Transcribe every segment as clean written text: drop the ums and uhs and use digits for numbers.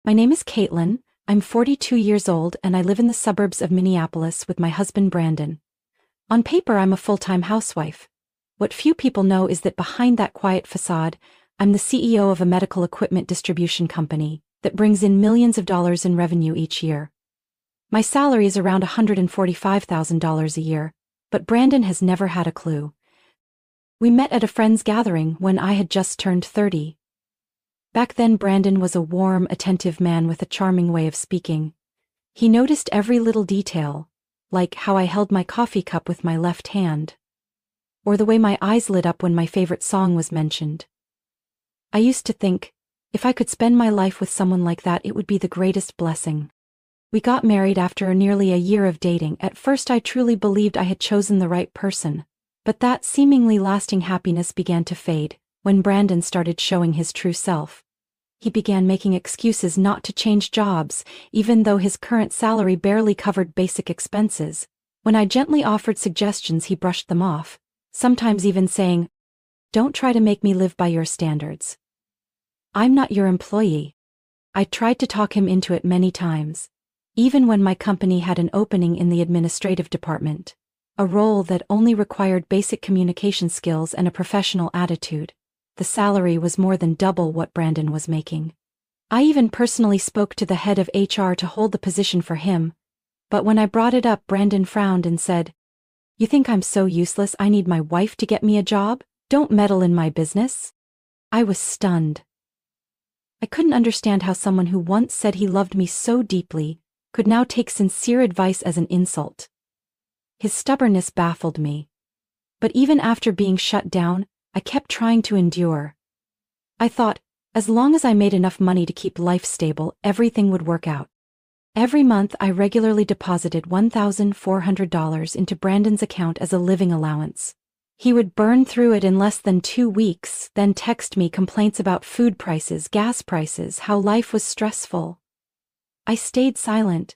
My name is Caitlin. I'm 42 years old and I live in the suburbs of Minneapolis with my husband Brandon. On paper, I'm a full-time housewife. What few people know is that behind that quiet facade, I'm the CEO of a medical equipment distribution company that brings in millions of dollars in revenue each year. My salary is around $145,000 a year, but Brandon has never had a clue. We met at a friend's gathering when I had just turned 30. Back then, Brandon was a warm, attentive man with a charming way of speaking. He noticed every little detail, like how I held my coffee cup with my left hand, or the way my eyes lit up when my favorite song was mentioned. I used to think, if I could spend my life with someone like that, it would be the greatest blessing. We got married after nearly a year of dating. At first, I truly believed I had chosen the right person, but that seemingly lasting happiness began to fade when Brandon started showing his true self. He began making excuses not to change jobs, even though his current salary barely covered basic expenses. When I gently offered suggestions, he brushed them off, sometimes even saying, "Don't try to make me live by your standards. I'm not your employee." I tried to talk him into it many times, even when my company had an opening in the administrative department, a role that only required basic communication skills and a professional attitude. The salary was more than double what Brandon was making. I even personally spoke to the head of HR to hold the position for him, but when I brought it up, Brandon frowned and said, "You think I'm so useless I need my wife to get me a job? Don't meddle in my business." I was stunned. I couldn't understand how someone who once said he loved me so deeply could now take sincere advice as an insult. His stubbornness baffled me. But even after being shut down, I kept trying to endure. I thought, as long as I made enough money to keep life stable, everything would work out. Every month, I regularly deposited $1,400 into Brandon's account as a living allowance. He would burn through it in less than 2 weeks, then text me complaints about food prices, gas prices, how life was stressful. I stayed silent,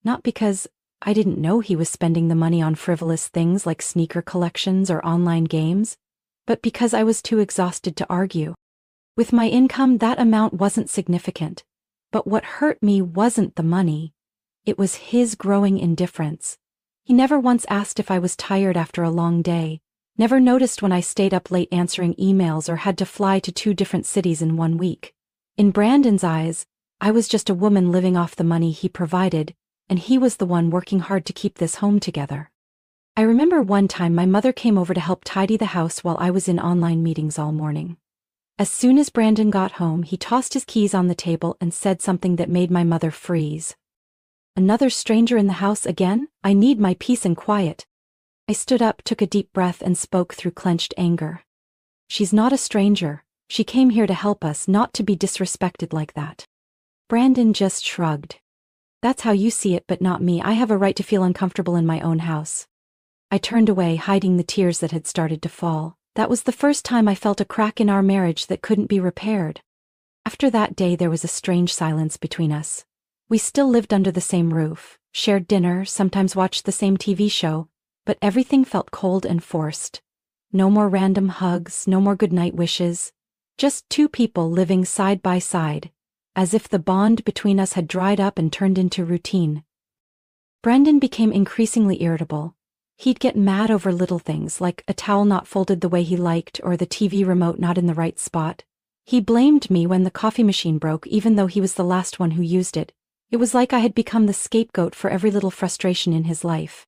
not because I didn't know he was spending the money on frivolous things like sneaker collections or online games, but because I was too exhausted to argue. With my income, that amount wasn't significant. But what hurt me wasn't the money. It was his growing indifference. He never once asked if I was tired after a long day, never noticed when I stayed up late answering emails or had to fly to 2 different cities in 1 week. In Brandon's eyes, I was just a woman living off the money he provided, and he was the one working hard to keep this home together. I remember one time my mother came over to help tidy the house while I was in online meetings all morning. As soon as Brandon got home, he tossed his keys on the table and said something that made my mother freeze. "Another stranger in the house again? I need my peace and quiet." I stood up, took a deep breath, and spoke through clenched anger. "She's not a stranger. She came here to help us, not to be disrespected like that." Brandon just shrugged. "That's how you see it, but not me. I have a right to feel uncomfortable in my own house." I turned away, hiding the tears that had started to fall. That was the first time I felt a crack in our marriage that couldn't be repaired. After that day, there was a strange silence between us. We still lived under the same roof, shared dinner, sometimes watched the same TV show, but everything felt cold and forced. No more random hugs, no more goodnight wishes. Just 2 people living side by side, as if the bond between us had dried up and turned into routine. Brandon became increasingly irritable. He'd get mad over little things like a towel not folded the way he liked or the TV remote not in the right spot. He blamed me when the coffee machine broke, even though he was the last one who used it. It was like I had become the scapegoat for every little frustration in his life.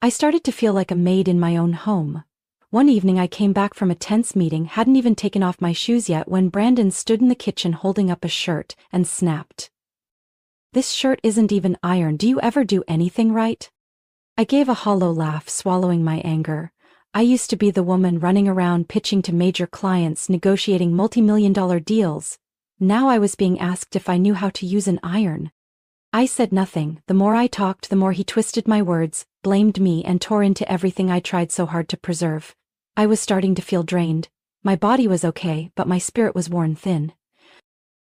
I started to feel like a maid in my own home. One evening I came back from a tense meeting, hadn't even taken off my shoes yet when Brandon stood in the kitchen holding up a shirt and snapped, "This shirt isn't even ironed. Do you ever do anything right?" I gave a hollow laugh, swallowing my anger. I used to be the woman running around pitching to major clients, negotiating multi-million-dollar deals. Now I was being asked if I knew how to use an iron. I said nothing. The more I talked, the more he twisted my words, blamed me, and tore into everything I tried so hard to preserve. I was starting to feel drained. My body was okay, but my spirit was worn thin.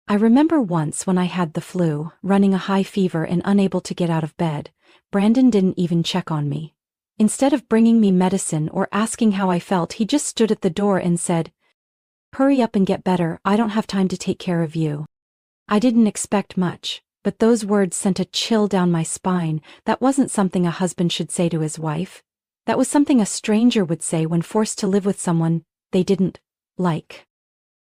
I remember once when I had the flu, running a high fever and unable to get out of bed. Brandon didn't even check on me. Instead of bringing me medicine or asking how I felt, he just stood at the door and said, "Hurry up and get better. I don't have time to take care of you." I didn't expect much, but those words sent a chill down my spine. That wasn't something a husband should say to his wife. That was something a stranger would say when forced to live with someone they didn't like.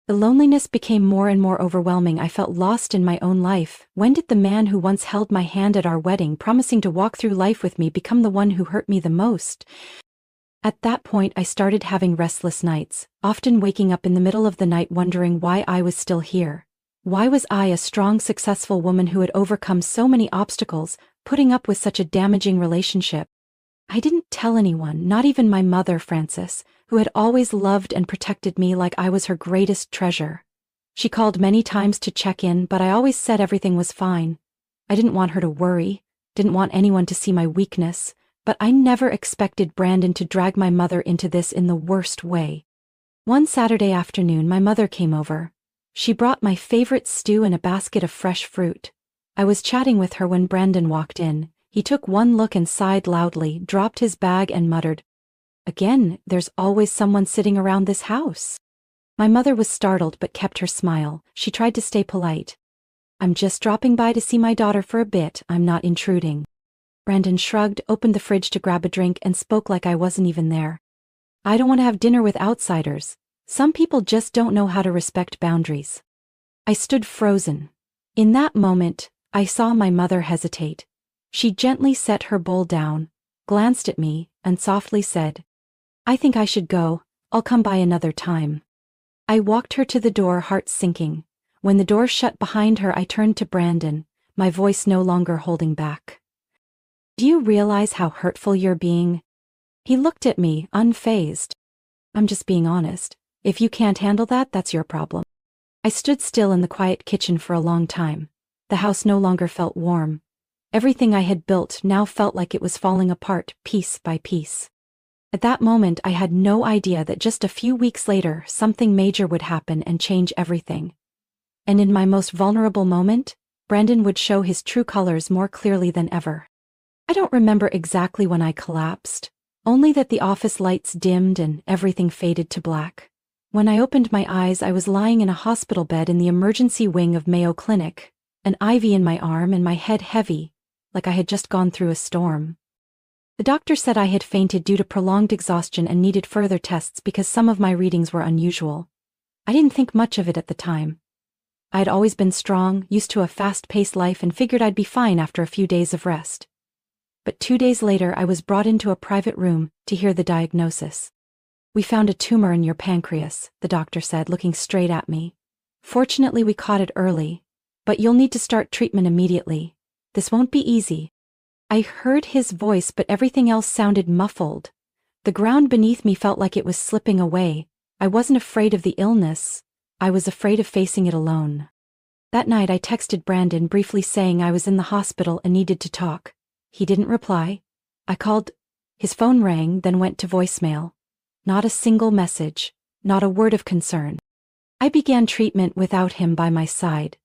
The loneliness became more and more overwhelming. I felt lost in my own life. When did the man who once held my hand at our wedding, promising to walk through life with me, become the one who hurt me the most? At that point, I started having restless nights, often waking up in the middle of the night wondering why I was still here. Why was I, a strong, successful woman who had overcome so many obstacles, putting up with such a damaging relationship? I didn't tell anyone, not even my mother, Frances, who had always loved and protected me like I was her greatest treasure. She called many times to check in, but I always said everything was fine. I didn't want her to worry, didn't want anyone to see my weakness, but I never expected Brandon to drag my mother into this in the worst way. One Saturday afternoon, my mother came over. She brought my favorite stew and a basket of fresh fruit. I was chatting with her when Brandon walked in. He took one look and sighed loudly, dropped his bag and muttered, "Again, there's always someone sitting around this house." My mother was startled but kept her smile. She tried to stay polite. "I'm just dropping by to see my daughter for a bit. I'm not intruding." Brandon shrugged, opened the fridge to grab a drink and spoke like I wasn't even there. "I don't want to have dinner with outsiders. Some people just don't know how to respect boundaries." I stood frozen. In that moment, I saw my mother hesitate. She gently set her bowl down, glanced at me, and softly said, "I think I should go. I'll come by another time." I walked her to the door, heart sinking. When the door shut behind her, I turned to Brandon, my voice no longer holding back. "Do you realize how hurtful you're being?" He looked at me, unfazed. "I'm just being honest. If you can't handle that, that's your problem." I stood still in the quiet kitchen for a long time. The house no longer felt warm. Everything I had built now felt like it was falling apart, piece by piece. At that moment, I had no idea that just a few weeks later, something major would happen and change everything. And in my most vulnerable moment, Brandon would show his true colors more clearly than ever. I don't remember exactly when I collapsed, only that the office lights dimmed and everything faded to black. When I opened my eyes, I was lying in a hospital bed in the emergency wing of Mayo Clinic, an IV in my arm and my head heavy, like I had just gone through a storm. The doctor said I had fainted due to prolonged exhaustion and needed further tests because some of my readings were unusual. I didn't think much of it at the time. I had always been strong, used to a fast-paced life, and figured I'd be fine after a few days of rest. But 2 days later, I was brought into a private room to hear the diagnosis. "We found a tumor in your pancreas," the doctor said, looking straight at me. "Fortunately, we caught it early, but you'll need to start treatment immediately. This won't be easy." I heard his voice, but everything else sounded muffled. The ground beneath me felt like it was slipping away. I wasn't afraid of the illness. I was afraid of facing it alone. That night, I texted Brandon briefly saying I was in the hospital and needed to talk. He didn't reply. I called. His phone rang, then went to voicemail. Not a single message, not a word of concern. I began treatment without him by my side.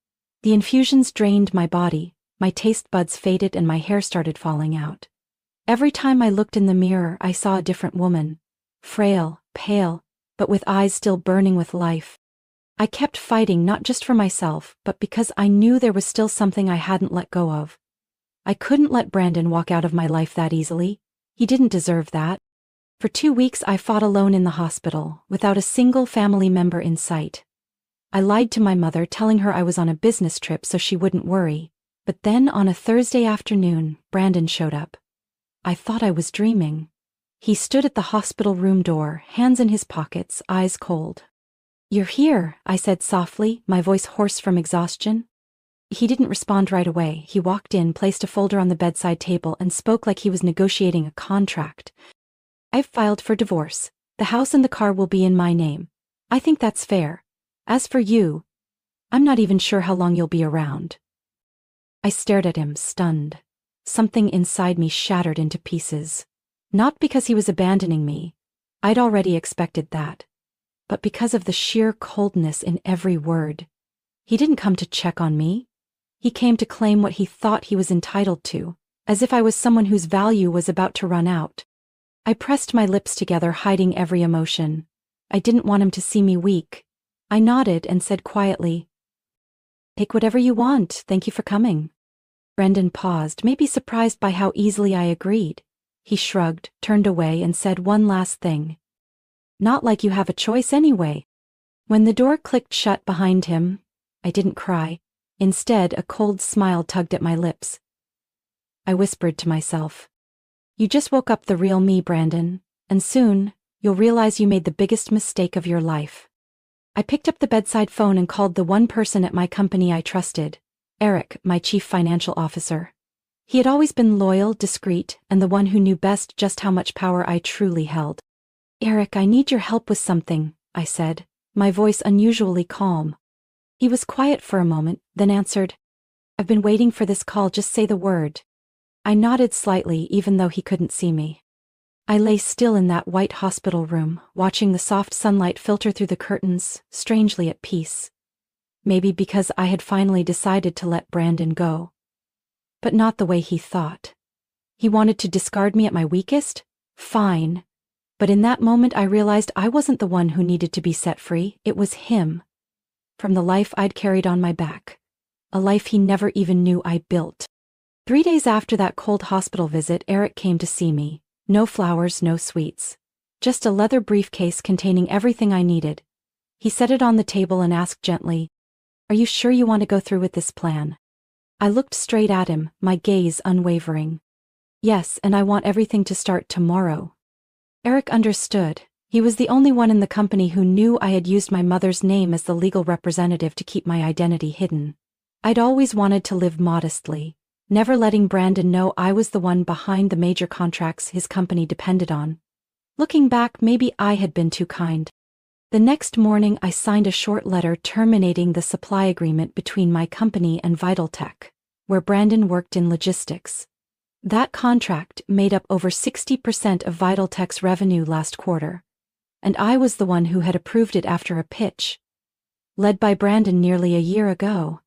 The infusions drained my body. My taste buds faded and my hair started falling out. Every time I looked in the mirror, I saw a different woman. Frail, pale, but with eyes still burning with life. I kept fighting, not just for myself, but because I knew there was still something I hadn't let go of. I couldn't let Brandon walk out of my life that easily. He didn't deserve that. For 2 weeks, I fought alone in the hospital, without a single family member in sight. I lied to my mother, telling her I was on a business trip so she wouldn't worry. But then on a Thursday afternoon, Brandon showed up. I thought I was dreaming. He stood at the hospital room door, hands in his pockets, eyes cold. "You're here," I said softly, my voice hoarse from exhaustion. He didn't respond right away. He walked in, placed a folder on the bedside table, and spoke like he was negotiating a contract. "I've filed for divorce. The house and the car will be in my name. I think that's fair. As for you, I'm not even sure how long you'll be around." I stared at him, stunned. Something inside me shattered into pieces. Not because he was abandoning me. I'd already expected that. But because of the sheer coldness in every word. He didn't come to check on me. He came to claim what he thought he was entitled to, as if I was someone whose value was about to run out. I pressed my lips together, hiding every emotion. I didn't want him to see me weak. I nodded and said quietly, Take whatever you want, thank you for coming. Brendan paused, maybe surprised by how easily I agreed. He shrugged, turned away, and said one last thing. Not like you have a choice anyway. When the door clicked shut behind him, I didn't cry. Instead, a cold smile tugged at my lips. I whispered to myself, "You just woke up the real me, Brandon, and soon, you'll realize you made the biggest mistake of your life." I picked up the bedside phone and called the one person at my company I trusted, Eric, my chief financial officer. He had always been loyal, discreet, and the one who knew best just how much power I truly held. "Eric, I need your help with something," I said, my voice unusually calm. He was quiet for a moment, then answered, "I've been waiting for this call, just say the word." I nodded slightly even though he couldn't see me. I lay still in that white hospital room, watching the soft sunlight filter through the curtains, strangely at peace. Maybe because I had finally decided to let Brandon go. But not the way he thought. He wanted to discard me at my weakest? Fine. But in that moment I realized I wasn't the one who needed to be set free, it was him. From the life I'd carried on my back. A life he never even knew I built. 3 days after that cold hospital visit, Eric came to see me. No flowers, no sweets. Just a leather briefcase containing everything I needed. He set it on the table and asked gently, "Are you sure you want to go through with this plan?" I looked straight at him, my gaze unwavering. "Yes, and I want everything to start tomorrow." Eric understood. He was the only one in the company who knew I had used my mother's name as the legal representative to keep my identity hidden. I'd always wanted to live modestly, never letting Brandon know I was the one behind the major contracts his company depended on. Looking back, maybe I had been too kind. The next morning I signed a short letter terminating the supply agreement between my company and Vitaltech, where Brandon worked in logistics. That contract made up over 60% of Vitaltech's revenue last quarter, and I was the one who had approved it after a pitch, led by Brandon nearly a year ago.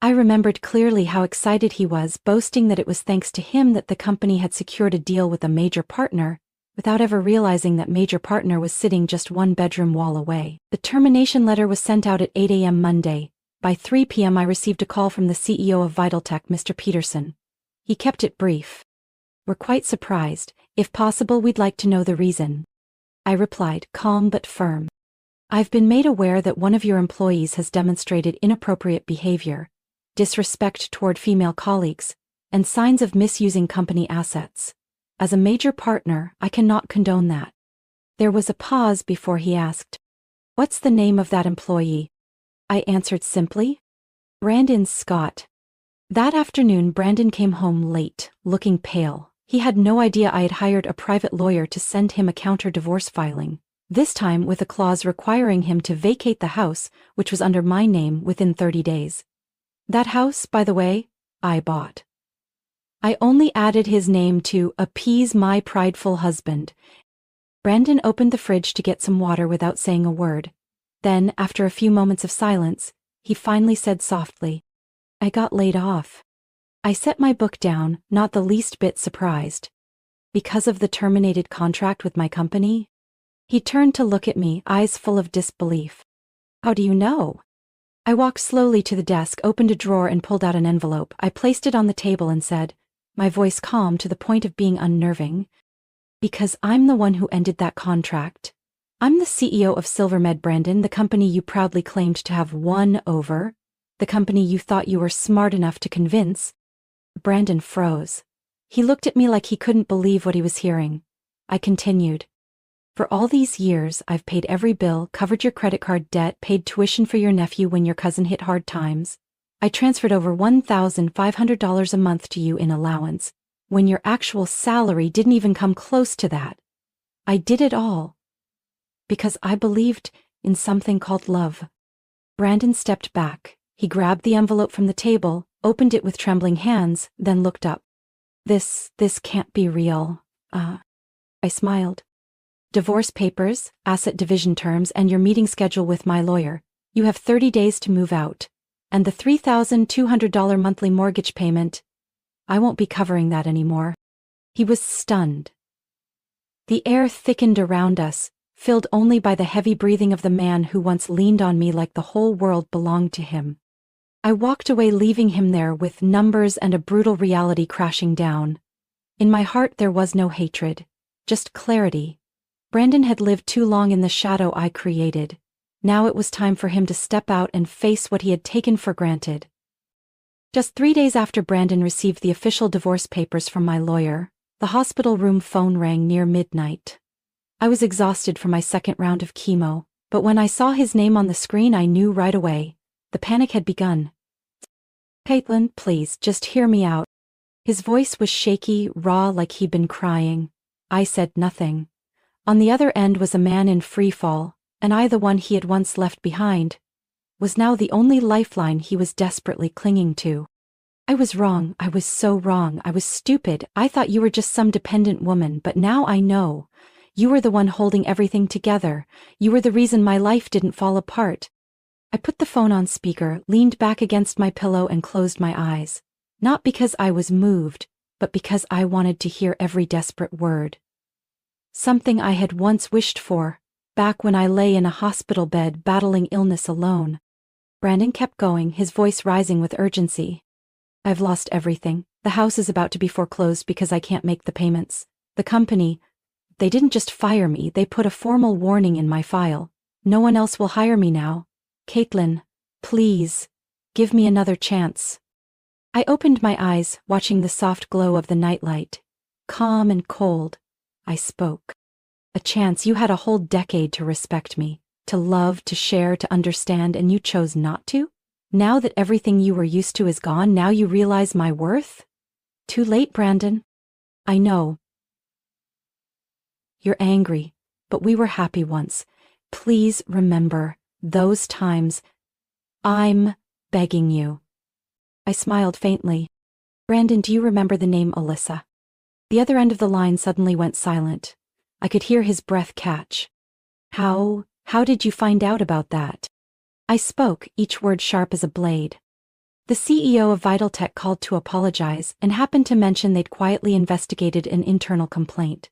I remembered clearly how excited he was, boasting that it was thanks to him that the company had secured a deal with a major partner, without ever realizing that major partner was sitting just one bedroom wall away. The termination letter was sent out at 8 a.m. Monday. By 3 p.m. I received a call from the CEO of Vitaltech, Mr. Peterson. He kept it brief. "We're quite surprised. If possible, we'd like to know the reason." I replied, calm but firm. "I've been made aware that one of your employees has demonstrated inappropriate behavior, disrespect toward female colleagues, and signs of misusing company assets. As a major partner, I cannot condone that." There was a pause before he asked, "What's the name of that employee?" I answered simply, "Brandon Scott." That afternoon Brandon came home late, looking pale. He had no idea I had hired a private lawyer to send him a counter-divorce filing, this time with a clause requiring him to vacate the house, which was under my name, within 30 days. That house, by the way, I bought. I only added his name to appease my prideful husband. Brandon opened the fridge to get some water without saying a word. Then, after a few moments of silence, he finally said softly, "I got laid off." I set my book down, not the least bit surprised. "Because of the terminated contract with my company?" He turned to look at me, eyes full of disbelief. "How do you know?" I walked slowly to the desk, opened a drawer and pulled out an envelope. I placed it on the table and said, my voice calm to the point of being unnerving, "Because I'm the one who ended that contract. I'm the CEO of Silvermed, Brandon, the company you proudly claimed to have won over, the company you thought you were smart enough to convince." Brandon froze. He looked at me like he couldn't believe what he was hearing. I continued, "For all these years, I've paid every bill, covered your credit card debt, paid tuition for your nephew when your cousin hit hard times. I transferred over $1,500 a month to you in allowance, when your actual salary didn't even come close to that. I did it all because I believed in something called love." Brandon stepped back. He grabbed the envelope from the table, opened it with trembling hands, then looked up. This can't be real." I smiled. "Divorce papers, asset division terms, and your meeting schedule with my lawyer. You have 30 days to move out. And the $3,200 monthly mortgage payment, I won't be covering that anymore." He was stunned. The air thickened around us, filled only by the heavy breathing of the man who once leaned on me like the whole world belonged to him. I walked away, leaving him there with numbers and a brutal reality crashing down. In my heart there was no hatred, just clarity. Brandon had lived too long in the shadow I created. Now it was time for him to step out and face what he had taken for granted. Just 3 days after Brandon received the official divorce papers from my lawyer, the hospital room phone rang near midnight. I was exhausted from my second round of chemo, but when I saw his name on the screen I knew right away. The panic had begun. "Caitlin, please, just hear me out." His voice was shaky, raw, like he'd been crying. I said nothing. On the other end was a man in free fall, and I, the one he had once left behind, was now the only lifeline he was desperately clinging to. "I was wrong, I was so wrong, I was stupid. I thought you were just some dependent woman, but now I know. You were the one holding everything together. You were the reason my life didn't fall apart." I put the phone on speaker, leaned back against my pillow and closed my eyes. Not because I was moved, but because I wanted to hear every desperate word. Something I had once wished for, back when I lay in a hospital bed battling illness alone. Brandon kept going, his voice rising with urgency. "I've lost everything. The house is about to be foreclosed because I can't make the payments. The company, they didn't just fire me, they put a formal warning in my file. No one else will hire me now. Caitlin, please, give me another chance." I opened my eyes, watching the soft glow of the nightlight. Calm and cold, I spoke. "A chance? You had a whole decade to respect me, to love, to share, to understand, and you chose not to? Now that everything you were used to is gone, now you realize my worth? Too late, Brandon. I know. You're angry, but we were happy once. Please remember those times. I'm begging you." I smiled faintly. "Brandon, do you remember the name Alyssa?" The other end of the line suddenly went silent. I could hear his breath catch. How did you find out about that?" I spoke, each word sharp as a blade. "The CEO of Vitaltech called to apologize and happened to mention they'd quietly investigated an internal complaint.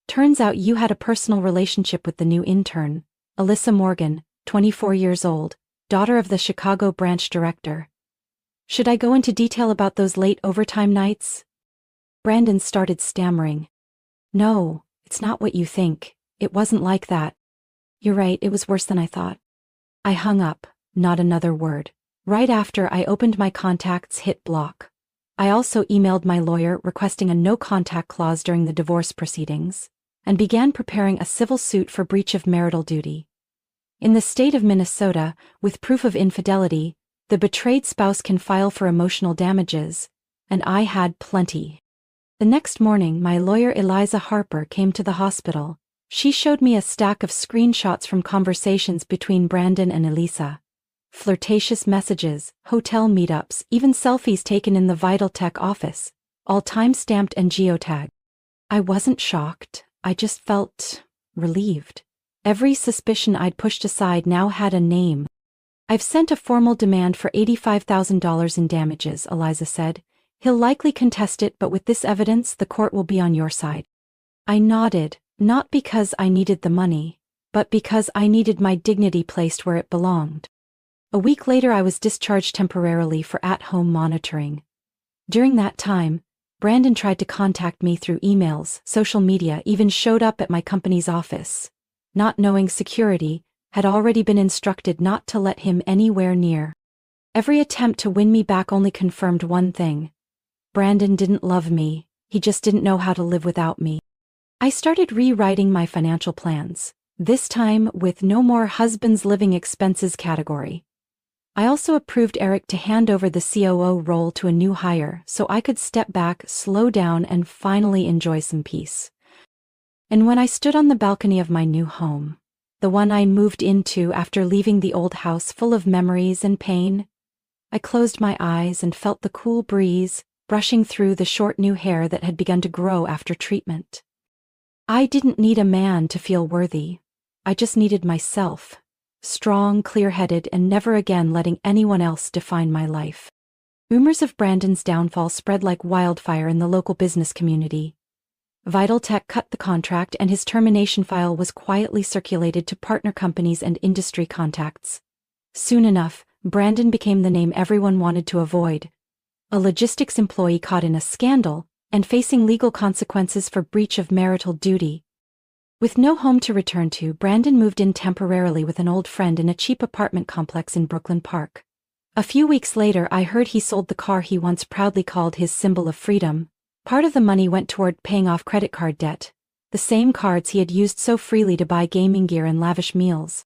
Turns out you had a personal relationship with the new intern, Alyssa Morgan, 24 years old, daughter of the Chicago branch director. Should I go into detail about those late overtime nights?" Brandon started stammering. "No, it's not what you think. It wasn't like that. You're right, it was worse than I thought." I hung up, not another word. Right after, I opened my contacts, hit block. I also emailed my lawyer requesting a no-contact clause during the divorce proceedings, and began preparing a civil suit for breach of marital duty. In the state of Minnesota, with proof of infidelity, the betrayed spouse can file for emotional damages, and I had plenty. The next morning, my lawyer Eliza Harper came to the hospital. She showed me a stack of screenshots from conversations between Brandon and Elisa. Flirtatious messages, hotel meetups, even selfies taken in the Vitaltech office, all time-stamped and geotagged. I wasn't shocked, I just felt relieved. Every suspicion I'd pushed aside now had a name. "I've sent a formal demand for $85,000 in damages," Eliza said. "He'll likely contest it, but with this evidence, the court will be on your side." I nodded, not because I needed the money, but because I needed my dignity placed where it belonged. A week later, I was discharged temporarily for at-home monitoring. During that time, Brandon tried to contact me through emails, social media, even showed up at my company's office. Not knowing security, had already been instructed not to let him anywhere near. Every attempt to win me back only confirmed one thing. Brandon didn't love me, he just didn't know how to live without me. I started rewriting my financial plans, this time with no more husband's living expenses category. I also approved Eric to hand over the COO role to a new hire so I could step back, slow down, and finally enjoy some peace. And when I stood on the balcony of my new home, the one I moved into after leaving the old house full of memories and pain, I closed my eyes and felt the cool breeze brushing through the short new hair that had begun to grow after treatment. I didn't need a man to feel worthy. I just needed myself, strong, clear-headed, and never again letting anyone else define my life. Rumors of Brandon's downfall spread like wildfire in the local business community. Vitaltech cut the contract and his termination file was quietly circulated to partner companies and industry contacts. Soon enough, Brandon became the name everyone wanted to avoid. A logistics employee caught in a scandal, and facing legal consequences for breach of marital duty. With no home to return to, Brandon moved in temporarily with an old friend in a cheap apartment complex in Brooklyn Park. A few weeks later, I heard he sold the car he once proudly called his symbol of freedom. Part of the money went toward paying off credit card debt, the same cards he had used so freely to buy gaming gear and lavish meals.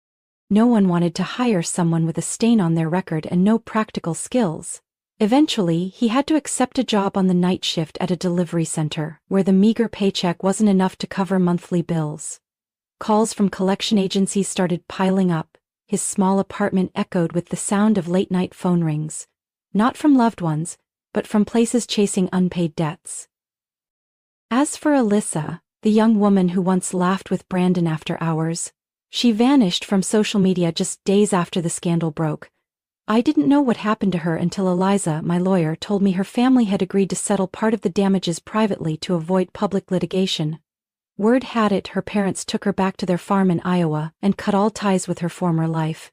No one wanted to hire someone with a stain on their record and no practical skills. Eventually, he had to accept a job on the night shift at a delivery center, where the meager paycheck wasn't enough to cover monthly bills. Calls from collection agencies started piling up. His small apartment echoed with the sound of late-night phone rings. Not from loved ones, but from places chasing unpaid debts. As for Alyssa, the young woman who once laughed with Brandon after hours, she vanished from social media just days after the scandal broke. I didn't know what happened to her until Eliza, my lawyer, told me her family had agreed to settle part of the damages privately to avoid public litigation. Word had it her parents took her back to their farm in Iowa and cut all ties with her former life.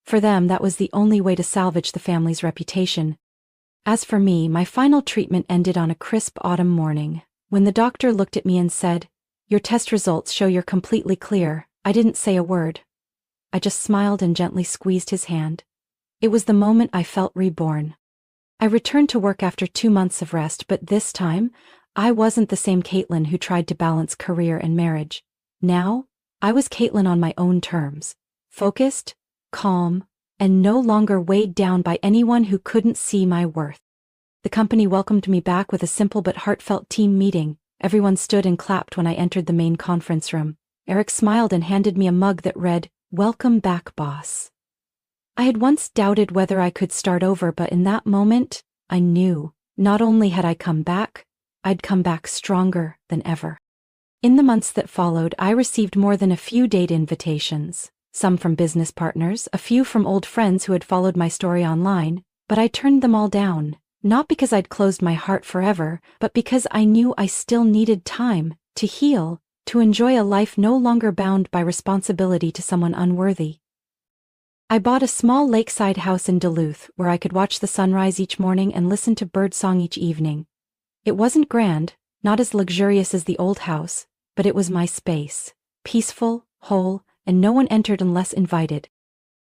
For them, that was the only way to salvage the family's reputation. As for me, my final treatment ended on a crisp autumn morning, when the doctor looked at me and said, "Your test results show you're completely clear." I didn't say a word. I just smiled and gently squeezed his hand. It was the moment I felt reborn. I returned to work after 2 months of rest, but this time, I wasn't the same Caitlin who tried to balance career and marriage. Now, I was Caitlin on my own terms, focused, calm, and no longer weighed down by anyone who couldn't see my worth. The company welcomed me back with a simple but heartfelt team meeting. Everyone stood and clapped when I entered the main conference room. Eric smiled and handed me a mug that read, "Welcome back, boss." I had once doubted whether I could start over, but in that moment, I knew, not only had I come back, I'd come back stronger than ever. In the months that followed, I received more than a few date invitations, some from business partners, a few from old friends who had followed my story online, but I turned them all down, not because I'd closed my heart forever, but because I knew I still needed time to heal, to enjoy a life no longer bound by responsibility to someone unworthy. I bought a small lakeside house in Duluth where I could watch the sunrise each morning and listen to birdsong each evening. It wasn't grand, not as luxurious as the old house, but it was my space, peaceful, whole, and no one entered unless invited.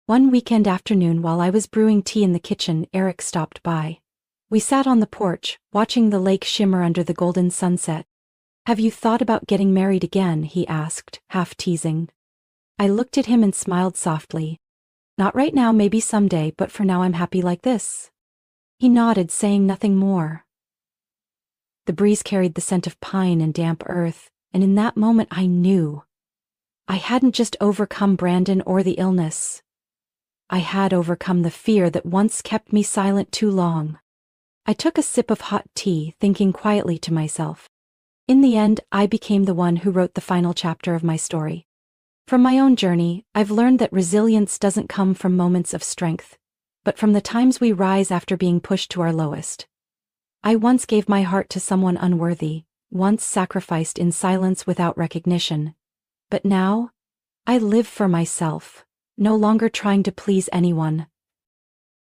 One weekend afternoon while I was brewing tea in the kitchen, Eric stopped by. We sat on the porch, watching the lake shimmer under the golden sunset. "Have you thought about getting married again?" he asked, half teasing. I looked at him and smiled softly. "Not right now, maybe someday, but for now I'm happy like this." He nodded, saying nothing more. The breeze carried the scent of pine and damp earth, and in that moment I knew. I hadn't just overcome Brandon or the illness. I had overcome the fear that once kept me silent too long. I took a sip of hot tea, thinking quietly to myself. In the end, I became the one who wrote the final chapter of my story. From my own journey, I've learned that resilience doesn't come from moments of strength, but from the times we rise after being pushed to our lowest. I once gave my heart to someone unworthy, once sacrificed in silence without recognition. But now, I live for myself, no longer trying to please anyone.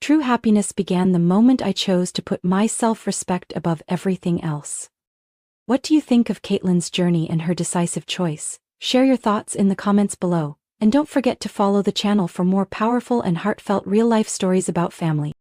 True happiness began the moment I chose to put my self-respect above everything else. What do you think of Caitlin's journey and her decisive choice? Share your thoughts in the comments below, and don't forget to follow the channel for more powerful and heartfelt real-life stories about family.